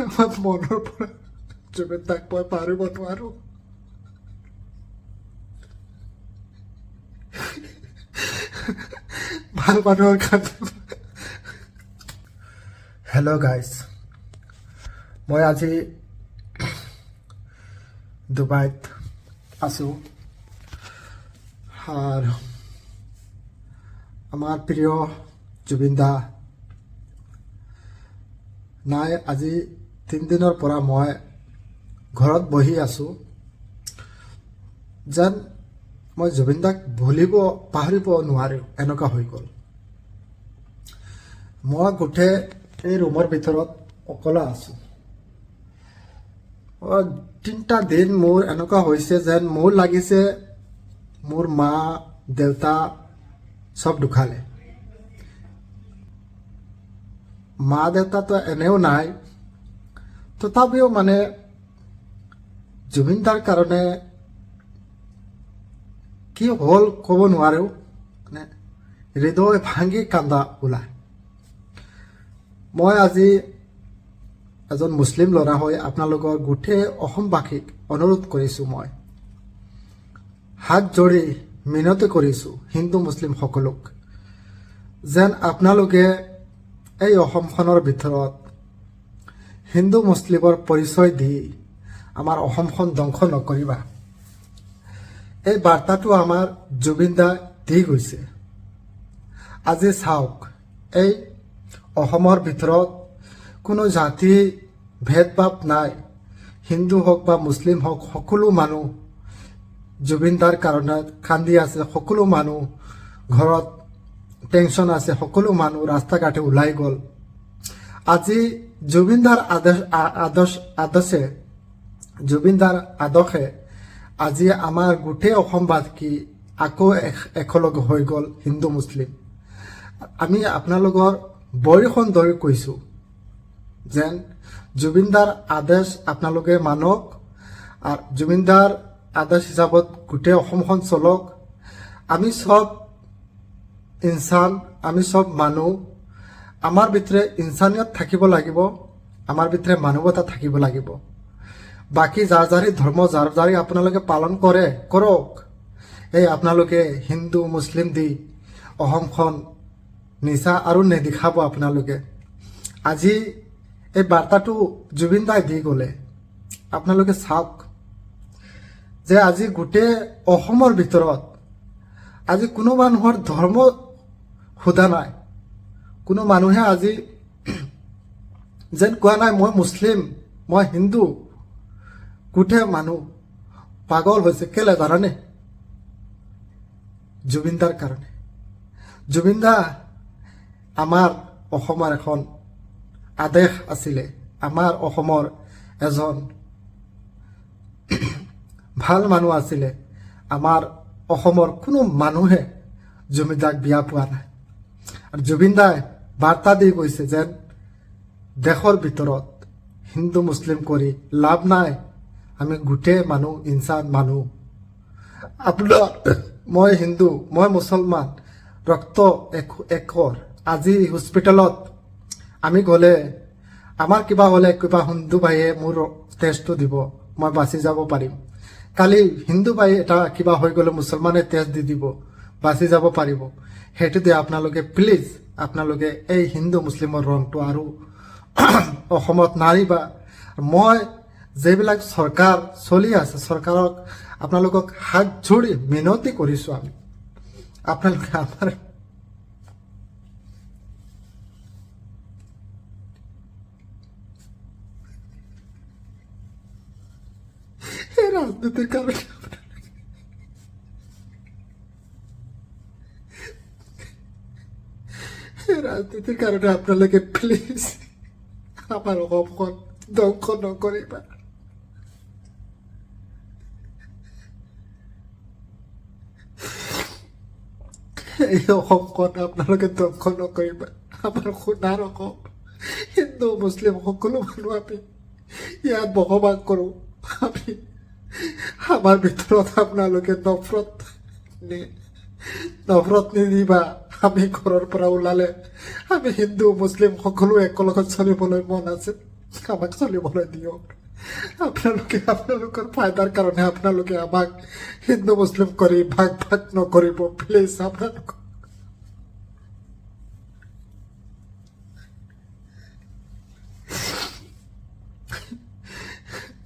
আমাৰ মনৰ পৰা জুবিন দাক মই পাৰিব নোৱাৰো। ভাল মানুহৰ কাৰণে। হেল্ল' গাইজ, মই আজি ডুবাইত আছোঁ আৰু আমাৰ প্ৰিয় জুবিন দা নাই। আজি 3 দিনৰ পৰা মই ঘৰত বহি আছোঁ, যেন মই জুবিন দাক পাহৰিব নোৱাৰোঁ, এনেকুৱা হৈ গ'ল। মই গোটেই এই ৰুমৰ ভিতৰত অকলে আছোঁ। 3টা দিন মোৰ এনেকুৱা হৈছে যেন মোৰ লাগিছে মোৰ মা দেউতা চব ঢুকালে। মা দেউতাতো এনেও নাই, তথাপিও মানে জুবিন দাৰ কাৰণে কি হ'ল ক'ব নোৱাৰোঁ, মানে হৃদয় ভাঙি কান্দা ওলায়। মই আজি এজন মুছলিম ল'ৰা হৈ আপোনালোকৰ গোটেই অসমবাসীক অনুৰোধ কৰিছোঁ, মই হাত জোৰি মিনতি কৰিছোঁ হিন্দু মুছলিম সকলোক, যেন আপোনালোকে এই অসমখনৰ ভিতৰত হিন্দু মুছলিমৰ পৰিচয় দি আমাৰ অসমখন ধ্বংস নকৰিবা। এই বাৰ্তাটো আমাৰ জুবিন দা দি গৈছে। আজি চাওক, এই অসমৰ ভিতৰত কোনো জাতি ভেদভাৱ নাই। হিন্দু হওক বা মুছলিম হওক, সকলো মানুহ জুবিন দাৰ কাৰণে কান্দি আছে। সকলো মানুহ ঘৰত টেনশ্যন আছে, সকলো মানুহ ৰাস্তা ঘাটে ওলাই গ'ল। আজি জুবিন দাৰ আদৰ্শে আজি আমাৰ গোটেই অসমবাসী আকৌ একেলগ হৈ গ'ল হিন্দু মুছলিম। আমি আপোনালোকৰ বয়সন ধৰি কৈছোঁ যেন জুবিন দাৰ আদেশ আপোনালোকে মানক, আৰু জুবিন দাৰ আদেশ হিচাপত গোটেই অসমখন চলক। আমি চব ইনচান, আমি চব মানুহ, আমাৰ ভিতৰে ইনচানিয়ত থাকিব লাগিব, আমাৰ ভিতৰে মানৱতা থাকিব লাগিব। বাকী যাৰ যাৰি ধৰ্ম যাৰ যাৰি আপোনালোকে পালন কৰে কৰক। এই আপোনালোকে হিন্দু মুছলিম দি অসমখন নিচা আৰু নেদেখাব আপোনালোকে। আজি এই বাৰ্তাটো জুবিন দাই দি গ'লে আপোনালোকে চাওক যে আজি গোটেই অসমৰ ভিতৰত আজি কোনো মানুহৰ ধৰ্ম সোধা নাই। কোনো মানুহে আজি যেন কোৱা নাই মই মুছলিম, মই হিন্দু। গোটেই মানুহ পাগল হৈছে। কেলে জানানে? জুবিন দাৰ কাৰণে। জুবিন দা আমাৰ অসমৰ এখন আদেশ আছিলে, আমাৰ অসমৰ এজন ভাল মানুহ আছিলে। আমাৰ অসমৰ কোনো মানুহে জুবিন দাক বিয়া পোৱা নাই। আৰু জুবিন দাই বাৰ্তা দি গৈছে যেন দেশৰ ভিতৰত হিন্দু মুছলিম কৰি লাভ নাই, আমি গোটেই মানুহ ইনচান মানুহ। আপোনাৰ মই হিন্দু, মই মুছলমান, ৰক্ত একৰ। আজি হস্পিটেলত আমি গ'লে আমাৰ কিবা হ'লে কিবা হিন্দু ভাইয়ে মোৰ টেষ্টটো দিব, মই বাচি যাব পাৰিম। কালি হিন্দু ভাই এটা কিবা হৈ গ'লে মুছলমানে টেষ্ট দি দিব, বাচি যাব পাৰিব। সেইটোতে আপোনালোকে প্লিজ আপোনালোকে এই হিন্দু মুছলিমৰ ৰংটো আৰু অসমত নাৰিবা। মই যিবিলাক চৰকাৰ চলি আছে, চৰকাৰক আপোনালোকক হাত জোৰি মিনতি কৰিছোঁ। আমি আপোনালোকে আমাৰ ৰাজনীতিৰ কাৰণে ৰাজনীতিৰ কাৰণে আপনাদেৰকে প্লিজ আমাৰ অসমখন ধ্বংস নকৰিবা। এই অসমখন আপোনালোকে ধ্বংস নকৰিবা। আমাৰ সোণাৰ অসম, হিন্দু মুছলিম সকলো মানুহ আমি ইয়াত বসবাস কৰোঁ। আমি আমাৰ ভিতৰত আপোনালোকে নফৰত নিদিবা। আমি ঘৰৰ পৰা ওলালে আমি হিন্দু মুছলিম সকলো একেলগত চলিবলৈ মন আছে। আমাক চলিবলৈ দিয়ক আপোনালোকৰ ফাইদাৰ কাৰণে আপোনালোকে আমাক হিন্দু মুছলিম কৰি ভাগ ভাগ নকৰিব প্লিজ আপোনালোক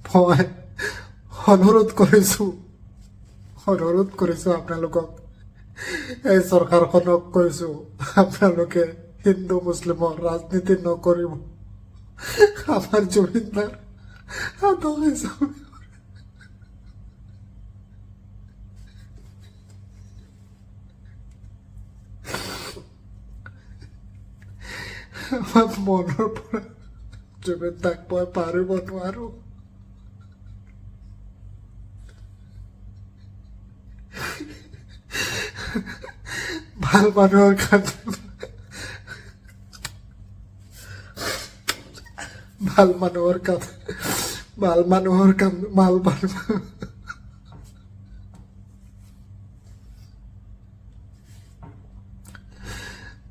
মই অনুৰোধ কৰিছোঁ আপোনালোকক এই চৰকাৰখনক কৈছোঁ আপোনালোকে হিন্দু মুছলিমৰ ৰাজনীতি নকৰিব আমাৰ জমিনদাৰ আদক হিচাপে আমাৰ মনৰ পৰা জমিনদাক মই পাৰিব নোৱাৰো ভাল মানুহৰ কান্দে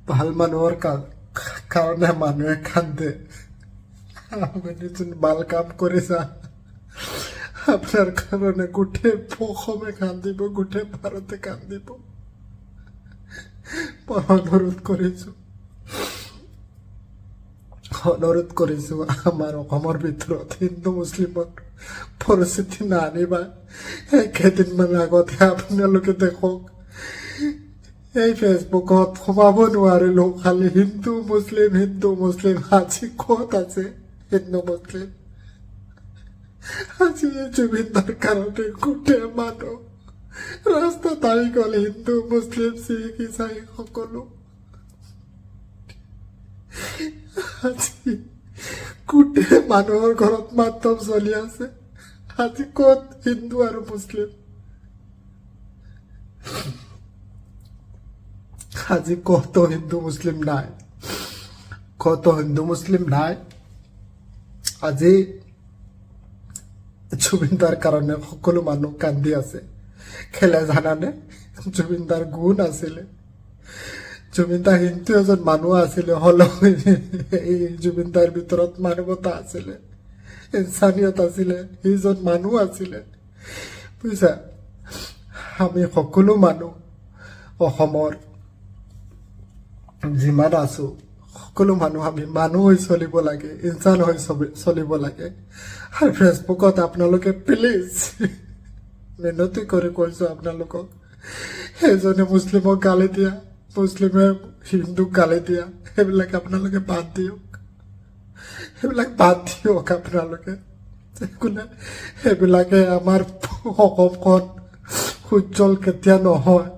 ভাল মানুহৰ কাৰণে মানুহে কান্দে আপুনি যোন ভাল কাম কৰিছা আপনাৰ কাৰণে গোটে অসমে কান্দিব গোটে ভাৰতে কান্দিব অনুৰোধ কৰিছো আমাৰ অসমৰ ভিতৰত হিন্দু মুছলিমৰ পৰিস্থিতি নানিবা কেইদিনমান আগতে আপোনালোকে দেখক এই ফেচবুকত সোমাব নোৱাৰিলো খালি হিন্দু মুছলিম আজি ক'ত আছে হিন্দু মুছলিম আজি জুবিনদাৰ কাৰণে গোটেই মানুহ ৰাস্তাত আহি গ'ল হিন্দু মুছলিম শিখ ইছাই সকলো আজি গোটেই মানুহৰ ঘৰত মাতম চলি আছে আজি ক'ত হিন্দু আৰু মুছলিম আজি কত হিন্দু মুছলিম নাই আজি জুবিনদাৰ কাৰণে সকলো মানুহ কান্দি আছে খেলে জানানে জুবিনদাৰ গুণ আছিলে জুবিনদাৰ হিন্দু এজন মানুহ আছিলে হলেও এই জুবিনদাৰ ভিতৰত মানৱতা আছিলে ইনসানিয়ত আছিলে এইজন মানুহ আছিলে বুজিছা আমি সকলো মানুহ অসমৰ যিমান আছো সকলো মানুহ আমি মানুহ হৈ চলিব লাগে ইনসান হৈ চলিব লাগে আর ফেসবুকত আপোনালোকে প্লিজ মিনতি কৰি কৈছো আপোনালোকক এজনে মুছলিমক গালি দিয়া মুছলিমে হিন্দুক গালি দিয়া সেইবিলাক আপোনালোকে বাদ দিয়ক আপোনালোকে সেইবিলাকে আমাৰ অসমখন উজ্জ্বল কেতিয়া নহয়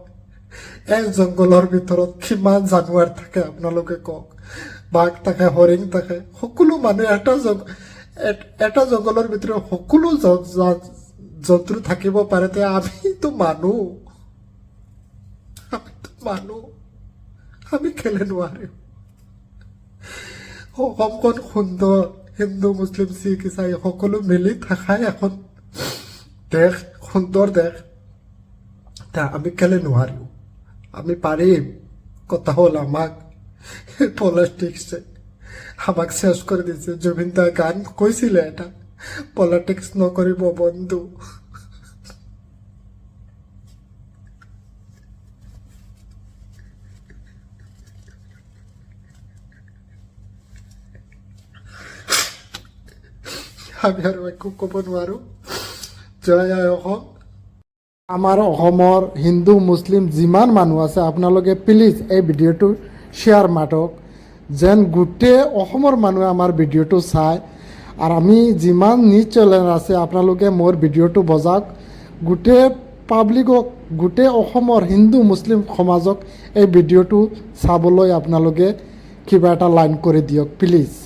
এই জংগলৰ ভিতৰত কিমান জানুৱাৰ থাকে আপোনালোকে কওক বাঘ থাকে হৰিণ থাকে সকলো মানুহ এটা জংগলৰ ভিতৰত সকলো জন্তু থাকিব পাৰে তে আমিতো মানুহ আমি খেলে নোৱাৰিম অসমখন সুন্দৰ হিন্দু মুছলিম শিখ ইছাই সকলো মিলি থাকাই এখন দেশ সুন্দৰ দেশ আমি খেলে নোৱাৰিম আমি পাৰিম কথা হ'ল আমাক পলিটিক্সে আমাক শেষ কৰে দিয়েছে জুবিনদা গান কৈছিলে এটা পলিটিক্স নকৰিব বন্ধু আমি আৰু একো ক'ব নোৱাৰো জয় আই অসম আমাৰ অসমৰ হিন্দু মুছলিম যিমান মানুহ আছে আপোনালোকে প্লিজ এই ভিডিঅ'টো শ্বেয়াৰ মাৰক যেন গোটেই অসমৰ মানুহে আমাৰ ভিডিঅ'টো চায় আৰু আমি যিমান নিউজ চেনেল আছে আপোনালোকে মোৰ ভিডিঅ'টো বজাওক গোটেই পাব্লিকক গোটেই অসমৰ হিন্দু মুছলিম সমাজক এই ভিডিঅ'টো চাবলৈ আপোনালোকে কিবা এটা লাইন কৰি দিয়ক প্লিজ